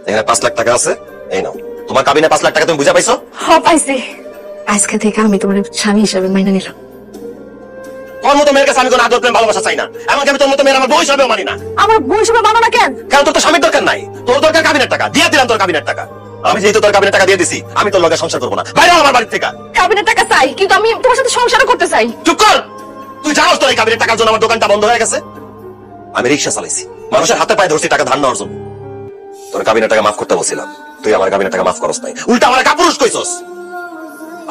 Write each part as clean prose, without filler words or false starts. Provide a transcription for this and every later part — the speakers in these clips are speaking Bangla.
এখানে 5 লাখ টাকা আছে, এই নাও। তোমার কাবিনে 5 লাখ টাকা তুমি বুঝা পাইছো? হ্যাঁ পাইছি। আজকে থেকে আমি তোমার স্বামী হিসেবে মাইনে নিলাম। তোর মতো মেয়ের কাছে আমি কোনো আদর প্রেম ভালোবাসা চাই না। এমনকি আমি তোর মতো মেয়ের আমার বউ হিসেবেও মানি না। আমার বউ হিসেবে মানো না কেন? কারণ তোর তো স্বামীর দরকার নাই, তোর দরকার কাবিনের টাকা। দিয়ে দিলাম তোর কাবিনের টাকা। আমি যেহেতু তোর কাবিনের টাকা দিয়ে দিছি, আমি তোর লগে সংসার করবো না। বাইরে আমার বাড়ি থেকে। কাবিনের টাকা চাই, কিন্তু আমি তোমার সাথে সংসারও করতে চাই। চুপ কর। তুই জানোস তোর এই কাবিনের টাকার জন্য আমার দোকানটা বন্ধ হয়ে গেছে। আমি রিক্সা চালাইছি, মানুষের হাতে পায়ে ধরছি টাকা ধার নেওয়ার জন্য। তোর কাবিনের টাকা মাফ করতে বলছিলাম, তুই আমার কাবিনের টাকা মাফ করস নাই, উল্টা আমার কাপুরুষ কইছস,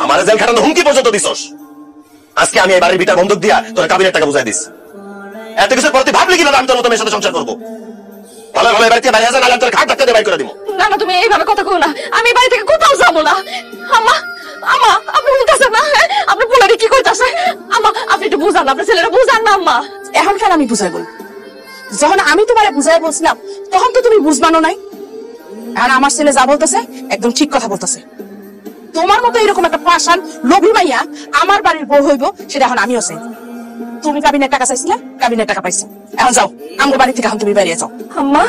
আমার জেল খাটানো হুমকি পর্যন্ত দিছস। আজকে আমি এই বাড়ির ভিটা বন্ধক দিয়া তোর কাবিনের টাকা বুঝাই দিস। এত কিছু পরে তুই ভাবলি কিভাবে আমি তোর মতো মেয়ের সাথে সংসার করবো? ভালো ভালো বাড়িতে বাইরে আসা, নাহলে তোর ঘাট ধাক্কা দিয়ে বাইর করে দিব। না না, তুমি এইভাবে কথা কও না। আমি বাড়ি থেকে কোথাও যাবো না। আম্মা, আম্মা, আপনি বলতেছেন না? আপনি পোলারে কি কইতাছে? আম্মা, আপনি একটু বুঝান, আপনার ছেলেরা বুঝান না। আম্মা, এখন কেন আমি বুঝাই বল? যখন আমি তোমারে বুঝাই বলছিলাম তখন তো তুমি বুঝবানো নাই। আর আমার ছেলে যা বলতেছে একদম ঠিক কথা বলতেছে। তোমার মতো এরকম একটা পাষাণ লোভী মাইয়া আমার বাড়ির বউ হইব, সেটা এখন আমিও চাই। তুমি কাবিনের টাকা চাইছিলে, কাবিনের টাকা পাইছো। এখন যাও আমার বাড়ি থেকে, এখন তুমি বেরিয়ে যাও। আম্মা,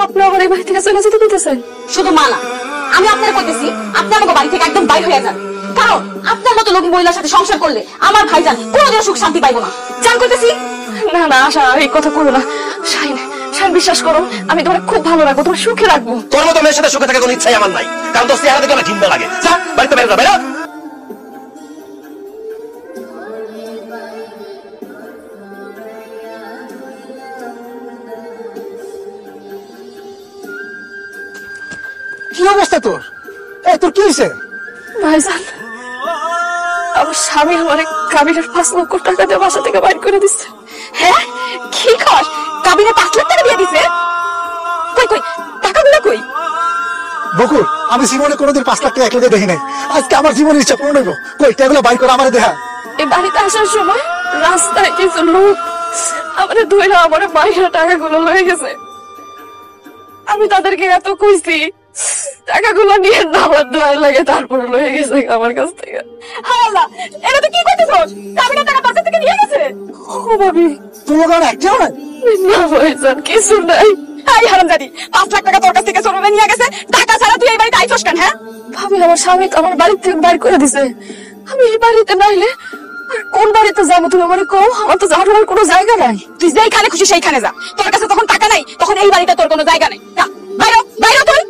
আপনি আমার এই বাড়ি থেকে চলে যেতে দিতেছেন? শুধু মালা, আমি আপনার কইতেছি আপনি আমাকে বাড়ি থেকে একদম বাইর হয়ে যান। কারণ আপনার মতো লোক মহিলার সাথে সংসার করলে আমার ভাইজান কোনোদিন সুখ শান্তি পাইবো না। জান কইতেছি। না না আশা, এই কথা করো না। শাইন, শাইন বিশ্বাস করো, আমি তোমার খুব ভালো রাখবো, তোমার সুখে রাখবো। তোর মতো মেয়ের সাথে সুখে থাকার কোনো ইচ্ছাই আমার নাই, কারণ তোর চেহারা দেখে আমার ঘৃণা লাগে। যা বাড়িতে বের যা, বেরো। কি অবস্থা তোর? এই তোর কি হয়েছে? ভাইজান, আমার স্বামী আমার কাবিনের 5 লক্ষ টাকা দিয়ে বাসা থেকে বাইর করে দিচ্ছে। হ্যাঁ কি কর? কাবিনে 5 লাখ টাকা দিয়ে দিছে? কই কই টাকাগুলো কই? বকুল, আমি জীবনে কোনোদিন 5 লাখ টাকা একলা দেখি নাই। আজকে আমার জীবনের ইচ্ছা পূরণ হইব। কই টাকাগুলো বাইর করে আমারে দেখা। এই বাড়িতে আসার সময় রাস্তায় কিছু লোক আমাদের ধইরা আমার বাইরে টাকাগুলো লয়ে গেছে। আমি তাদেরকে এত কইছি টাকাগুলো নিয়ে আমার দোয়া লাগে, তারপরে লয়ে গেছে আমার কাছ থেকে। হায় আল্লাহ, এটা তো কি করতেছস? কাবিনের টাকা তোর কাছ থেকে নিয়ে গেছে? ও ভাবি, তোর কারণে একটাও নাই। না ভাইজান, কিছু নাই। এই হারামজাদি, 5 লাখ টাকা তোর কাছ থেকে চোরে নিয়ে গেছে, টাকা ছাড়া তুই এই বাড়িতে আইছস কেন? হ্যাঁ ভাবি, আমার স্বামী তো আমার বাড়ি থেকে বাইর করে দিছে। আমি এই বাড়িতে নাইলে আর কোন বাড়িতে যাবো তুমি আমারে কও? আমার তো যাওয়ার কোনো জায়গা নাই। তুই যেইখানে খুশি সেইখানে যা। তোর কাছে তখন টাকা নাই, তখন এই বাড়িতে তোর কোনো জায়গা নেই। যা বাইরে, বাইরে তুই।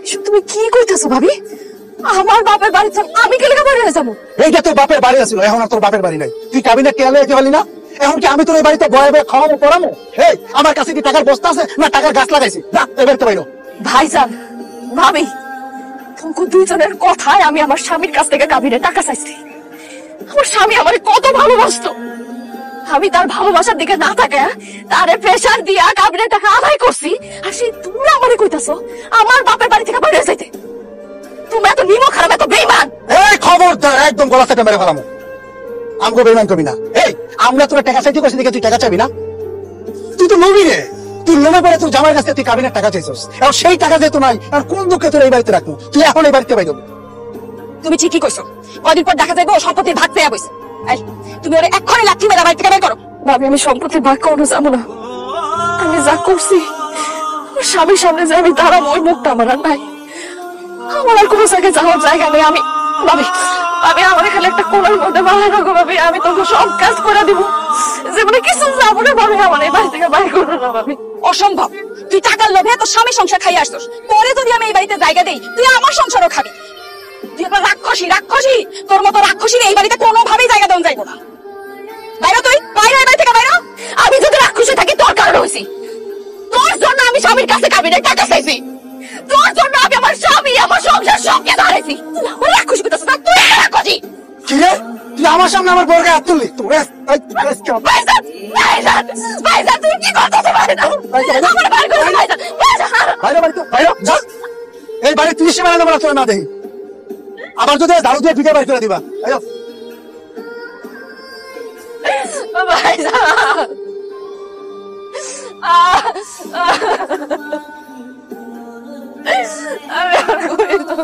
এসব তুমি কি কইতাছো ভাবি? আমার বাপের বাড়ি তো আমি গেলে বাড়ি হয়ে যাবো? এইটা তোর বাপের বাড়ি আছিল, এখন আর তোর বাপের বাড়ি নাই। তুই কাবিনে কেলে যেতে পারলি না? এখন কি আমি তোর এই বাড়িতে বয়ে বয়ে খাওয়াবো পড়াবো? এই আমার কাছে কি টাকার বস্তা আছে না টাকার গাছ লাগাইছি? যা এবার তো বাইরো। ভাইজান, ভাবি, তোমাকে দুইজনের কথায় আমি আমার স্বামীর কাছ থেকে কাবিনে টাকা চাইছি। আমার স্বামী আমারে কত ভালোবাসতো, আমি তার ভালোবাসার দিকে না তাকে তারে প্রেসার দিয়া কাবিনে টাকা আদায় করছি। আর সেই তুমি আমারে কইতাছো আমার বাপের বাড়ি থেকে বাইরে যাইতে? তুমি এত নিমক খারাপ, এত বেইমান। এই খবরদার, একদম গলা থেকে মেরে ফেলামো। আমগো বেইমান করবি না। এই আমরা তোর টাকা চাইতে করছি দেখে তুই টাকা চাবি না? তুই তো লোভী রে। তুই লোভে পড়ে তোর জামাইয়ের কাছে তুই কাবিনের টাকা চাইছিস, এখন সেই টাকা যেহেতু নাই, আর কোন দুঃখে তোর এই বাড়িতে রাখবো? তুই এখন এই বাড়িতে বাইর। তুমি ঠিকই কইছো, কদিন পর দেখা যাবে ও সম্পত্তির ভাগ পেয়ে বইছে। এই তুমি ওরে এক্ষুনি লাঠি মেরে বাড়ি থেকে বের করো। ভাবি, আমি সম্পত্তির ভাগ কোনো যাবো না। আমি যা করছি আমার স্বামীর সামনে যে আমি দাঁড়াবো, ওই মুখটা আমার আর নাই। আমার আর কোনো জায়গায় যাওয়ার জায়গা নেই। আমি ভাবি, ভাবি, আমার এখানে একটা কোণার মধ্যে ভালো রাখো ভাবি। আমি তোকে সব কাজ করে দিব, যেমন কিছু যাবো না ভাবি। আমার এই বাড়ি থেকে বাইরে করো না ভাবি। অসম্ভব। তুই টাকার লোভে তোর স্বামী সংসার খাইয়ে আসছস, পরে যদি আমি এই বাড়িতে জায়গা দেই তুই আমার সংসারও খাবি। তুই একটা রাক্ষসী, রাক্ষসী। তোর মতো রাক্ষসীর এই বাড়িতে কোনোভাবেই জায়গা দেওয়া যাইবো না। বাইরে তুই, বাইরে এই বাড়ি থেকে বাইরে। আমি যদি রাক্ষসে থাকি তোর কারণে হয়েছি। তোর জন্য আমি স্বামীর কাছে কাবিনের টাকা চাইছি। তোর জন্য আমি আমার স্বামী, আমার সংসার সবকে দাঁড়াইছি। তুই আমার রাক্ষসী করতেছিস না, তুই একটা রাক্ষসী। কি রে, তুই আমার সামনে আমার বউকে হাত তুললি? তোর ভাইজান, ভাইজান, ভাইজান, তুই কি করতেছিস? ভাইজান, আমার বাইরে করে দে, ভাইজান, ভাইজান। বাইরে বাড়িতে বাইরে যা। এই বাড়ি 30 সীমানা দেবো না তোর না দেখি। আবার যদি দারু দিয়ে পিঠে বাইর করে দিবা। আয়ো ভাইজান, আমি আর করি না।